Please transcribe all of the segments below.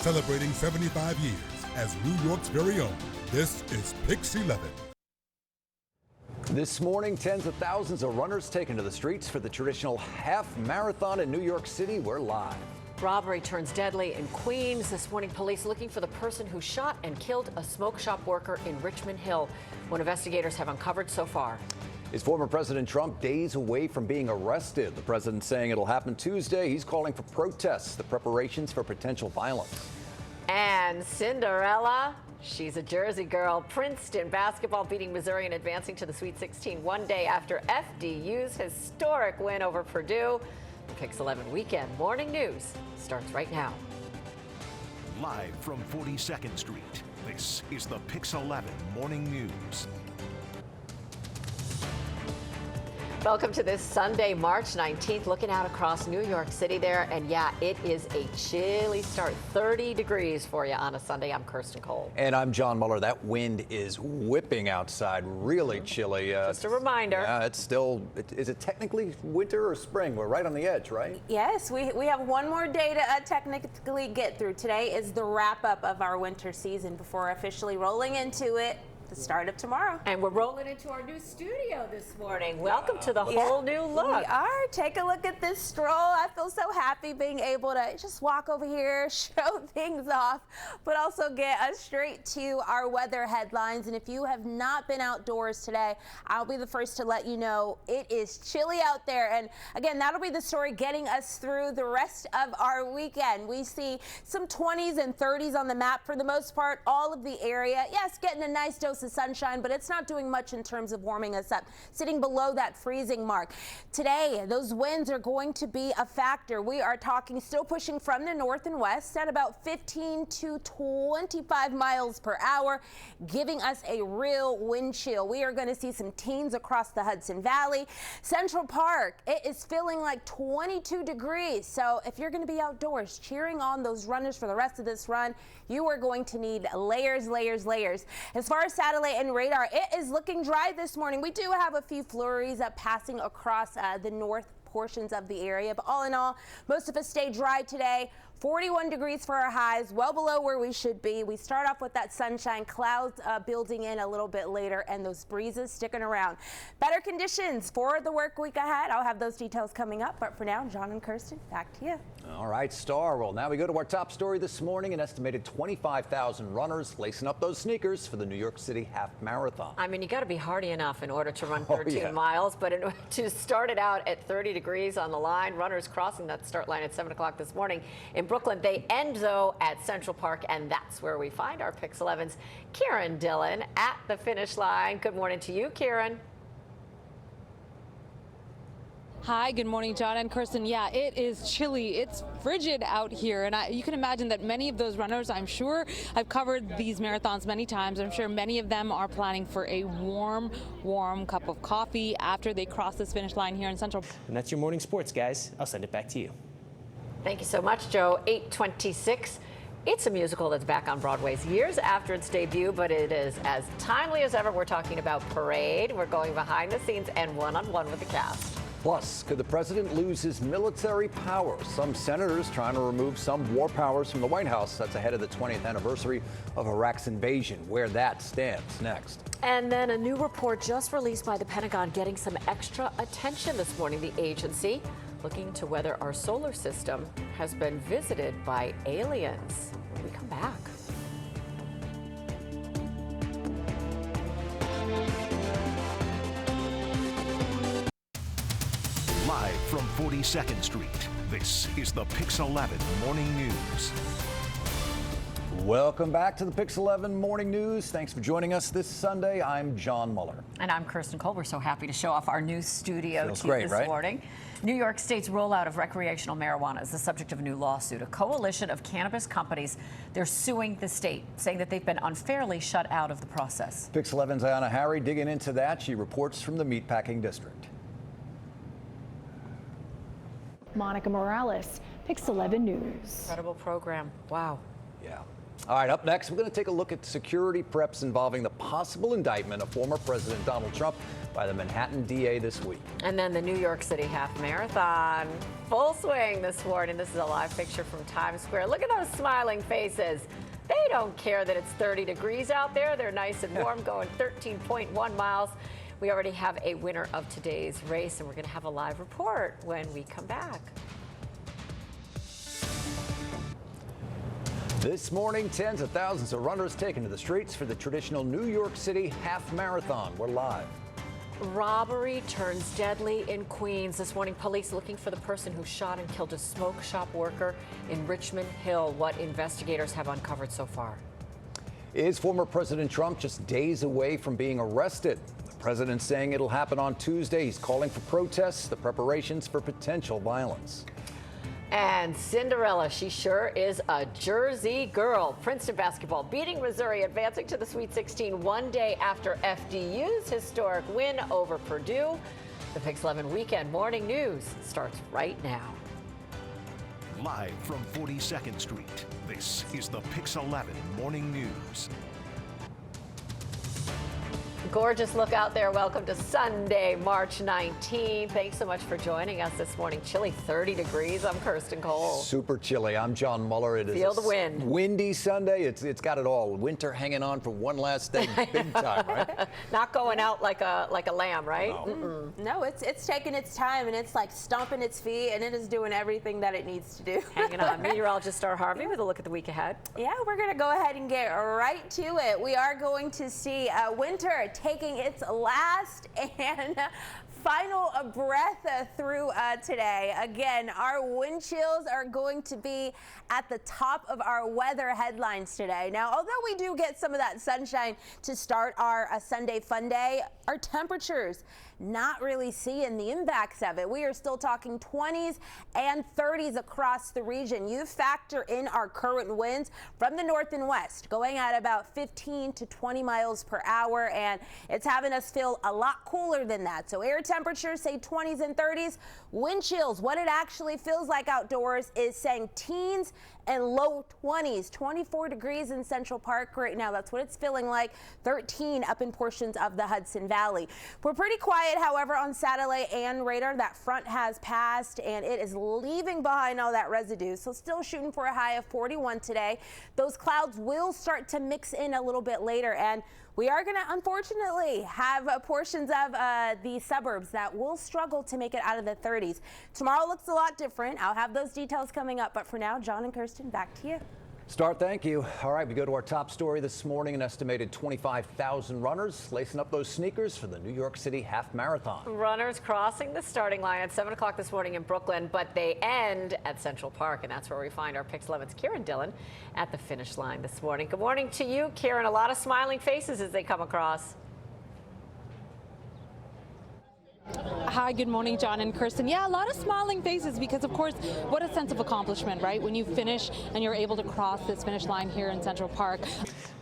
Celebrating 75 years as New York's very own, this is PIX 11. This morning, tens of thousands of runners taken to the streets for the traditional half marathon in New York City. We're live. Robbery turns deadly in Queens. This morning, police looking for the person who shot and killed a smoke shop worker in Richmond Hill. What investigators have uncovered so far. Is former President Trump days away from being arrested? The president saying it'll happen Tuesday. He's calling for protests, the preparations for potential violence. And Cinderella, she's a Jersey girl. Princeton basketball beating Missouri and advancing to the Sweet 16 one day after FDU's historic win over Purdue. The PIX 11 weekend morning news starts right now. Live from 42nd Street, this is the PIX 11 morning news. Welcome to this Sunday, March 19th, looking out across New York City there. And yeah, it is a chilly start. 30 degrees for you on a Sunday. I'm Kirsten Cole. And I'm John Muller. That wind is whipping outside, really chilly. Just a reminder. Yeah, it's still, is it technically winter or spring? We're right on the edge, right? Yes, we have one more day to technically get through. Today is the wrap up of our winter season before officially rolling into it. The start of tomorrow. And we're rolling into our new studio this morning. Welcome to the whole new look. We are. Take a look at this stroll. I feel so happy being able to just walk over here, show things off, but also get us straight to our weather headlines. And if you have not been outdoors today, I'll be the first to let you know it is chilly out there. And again, that'll be the story getting us through the rest of our weekend. We see some 20s and 30s on the map for the most part, all of the area. Yes, getting a nice dose of sunshine, but it's not doing much in terms of warming us up, sitting below that freezing mark. Today, those winds are going to be a factor. We are talking still pushing from the north and west at about 15 to 25 miles per hour, giving us a real wind chill. We are going to see some teens across the Hudson Valley. Central Park, it is feeling like 22 degrees. So if you're going to be outdoors cheering on those runners for the rest of this run, you are going to need layers, layers, layers. As far as satellite and radar, it is looking dry this morning. We do have a few flurries passing across the north portions of the area, but all in all, most of us stay dry today. 41 degrees for our highs, well below where we should be. We start off with that sunshine, clouds building in a little bit later, and those breezes sticking around. Better conditions for the work week ahead. I'll have those details coming up, but for now, John and Kirsten, back to you. All right, Star. Well, now we go to our top story this morning. An estimated 25,000 runners lacing up those sneakers for the New York City Half Marathon. I mean, you got to be hardy enough in order to run 13 miles, but to start it out at 30 degrees on the line, runners crossing that start line at 7 o'clock this morning in Brooklyn. They end, though, at Central Park, and that's where we find our PIX 11's Kieran Dillon at the finish line. Good morning to you, Kieran. Hi, good morning, John and Kirsten. Yeah, it is chilly. It's frigid out here, and you can imagine that many of those runners, I'm sure, I've covered these marathons many times. I'm sure many of them are planning for a warm cup of coffee after they cross this finish line here in Central. And that's your morning sports, guys. I'll send it back to you. Thank you so much, Joe. 8:26. It's a musical that's back on Broadway's years after its debut, but it is as timely as ever. We're talking about Parade. We're going behind the scenes and one-on-one with the cast. Plus, could the president lose his military powers? Some senators trying to remove some war powers from the White House. That's ahead of the 20th anniversary of Iraq's invasion. Where that stands next. And then a new report just released by the Pentagon getting some extra attention this morning. The agency looking to whether our solar system has been visited by aliens. When we come back. Live from 42nd Street, this is the PIX 11 Morning News. Welcome back to the PIX 11 Morning News. Thanks for joining us this Sunday. I'm John Muller. And I'm Kirsten Cole. We're so happy to show off our new studio Feels to you great, this right? morning. New York State's rollout of recreational marijuana is the subject of a new lawsuit. A coalition of cannabis companies, they're suing the state, saying that they've been unfairly shut out of the process. PIX 11's Ayana Harry digging into that. She reports from the Meatpacking District. Monica Morales, PIX 11 News. Incredible program. Wow. Yeah. All right, up next, we're going to take a look at security preps involving the possible indictment of former President Donald Trump by the Manhattan DA this week. And then the New York City Half Marathon, full swing this morning. This is a live picture from Times Square. Look at those smiling faces. They don't care that it's 30 degrees out there. They're nice and warm, going 13.1 miles. We already have a winner of today's race, and we're going to have a live report when we come back. This morning, tens of thousands of runners taken to the streets for the traditional New York City Half Marathon. We're live. Robbery turns deadly in Queens. This morning, police looking for the person who shot and killed a smoke shop worker in Richmond Hill. What investigators have uncovered so far. Is former President Trump just days away from being arrested? The president's saying it'll happen on Tuesday. He's calling for protests, the preparations for potential violence. And Cinderella, she sure is a Jersey girl. Princeton basketball beating Missouri, advancing to the Sweet 16 one day after FDU's historic win over Purdue. The PIX 11 Weekend Morning News starts right now. Live from 42nd Street, this is the PIX 11 Morning News. Gorgeous look out there. Welcome to Sunday, March 19th. Thanks so much for joining us this morning. Chilly 30 degrees. I'm Kirsten Cole. Super chilly. I'm John Muller. It is Feel the wind. Windy Sunday. It's got it all. Winter hanging on for one last day, big time, right? Not going out like a lamb, right? No. No, it's taking its time, and it's like stomping its feet, and it is doing everything that it needs to do. Hanging on. Meteorologist Harvey with a look at the week ahead. Yeah, we're going to go ahead and get right to it. We are going to see winter taking its last and final breath through today. Again, our wind chills are going to be at the top of our weather headlines today. Now, although we do get some of that sunshine to start our Sunday fun day, our temperatures not really seeing the impacts of it. We are still talking 20s and 30s across the region. You factor in our current winds from the north and west going at about 15 to 20 miles per hour, and it's having us feel a lot cooler than that. So air temperatures say 20s and 30s. Wind chills, what it actually feels like outdoors is saying teens and low 20s, 24 degrees in Central Park right now. That's what it's feeling like. 13 up in portions of the Hudson Valley. We're pretty quiet, however, on satellite and radar. That front has passed and it is leaving behind all that residue. So still shooting for a high of 41 today. Those clouds will start to mix in a little bit later, and we are going to, unfortunately, have portions of the suburbs that will struggle to make it out of the 30s. Tomorrow looks a lot different. I'll have those details coming up. But for now, John and Kirsten, back to you. Start, thank you. All right, we go to our top story this morning. An estimated 25,000 runners lacing up those sneakers for the New York City Half Marathon. Runners crossing the starting line at 7 o'clock this morning in Brooklyn, but they end at Central Park, and that's where we find our PIX 11's Kieran Dillon at the finish line this morning. Good morning to you, Kieran. A lot of smiling faces as they come across. Hi, good morning, John and Kirsten. Yeah, a lot of smiling faces because, of course, what a sense of accomplishment, right? When you finish and you're able to cross this finish line here in Central Park.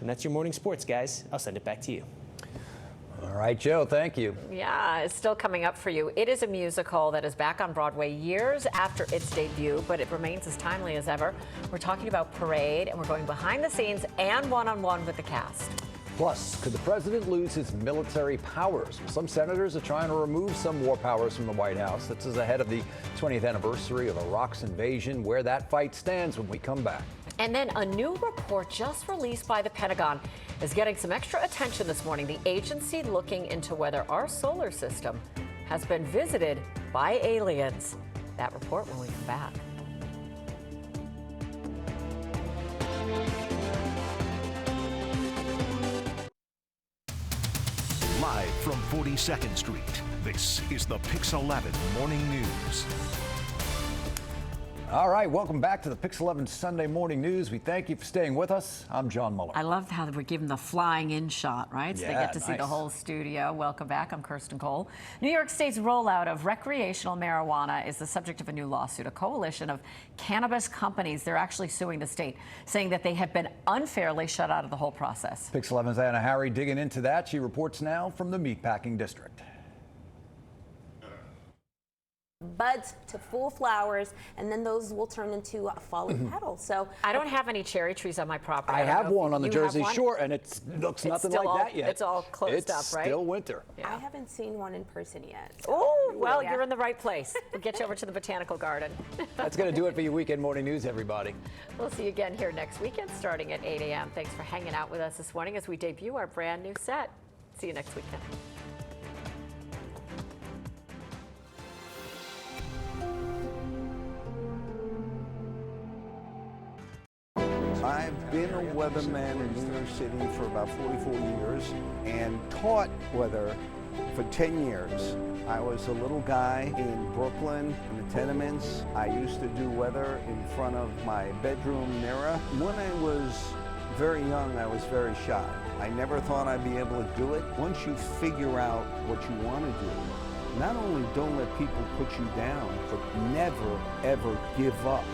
And that's your morning sports, guys. I'll send it back to you. All right, Joe, thank you. Yeah, it's still coming up for you. It is a musical that is back on Broadway years after its debut, but it remains as timely as ever. We're talking about Parade, and we're going behind the scenes and one-on-one with the cast. Plus, could the president lose his military powers? Some senators are trying to remove some war powers from the White House. This is ahead of the 20th anniversary of Iraq's invasion, where that fight stands when we come back. And then a new report just released by the Pentagon is getting some extra attention this morning. The agency looking into whether our solar system has been visited by aliens. That report when we come back. Live from 42nd Street, this is the PIX 11 Morning News. All right, welcome back to the PIX 11 Sunday Morning News. We thank you for staying with us. I'm John Muller. I love how we're given the flying in shot, right? So Yeah, they get to see the whole studio. Welcome back. I'm Kirsten Cole. New York State's rollout of recreational marijuana is the subject of a new lawsuit. A coalition of cannabis companies, they're actually suing the state, saying that they have been unfairly shut out of the whole process. PIX 11's Anna Harry digging into that. She reports now from the Meatpacking District. buds to full flowers, and then those will turn into falling petals. So I don't have any cherry trees on my property. I have one on the You have Jersey one? Shore, and it looks nothing like that yet. It's all closed up, right? It's still winter. I haven't seen one in person yet. So. Oh, well, Yeah. you're in the right place. We'll get you over to the botanical garden. That's going to do it for your weekend morning news, everybody. We'll see you again here next weekend starting at 8 a.m. Thanks for hanging out with us this morning as we debut our brand new set. See you next weekend. I've been a weatherman in New York City for about 44 years and taught weather for 10 years. I was a little guy in Brooklyn in the tenements. I used to do weather in front of my bedroom mirror. When I was very young, I was very shy. I never thought I'd be able to do it. Once you figure out what you want to do, not only don't let people put you down, but never, ever give up.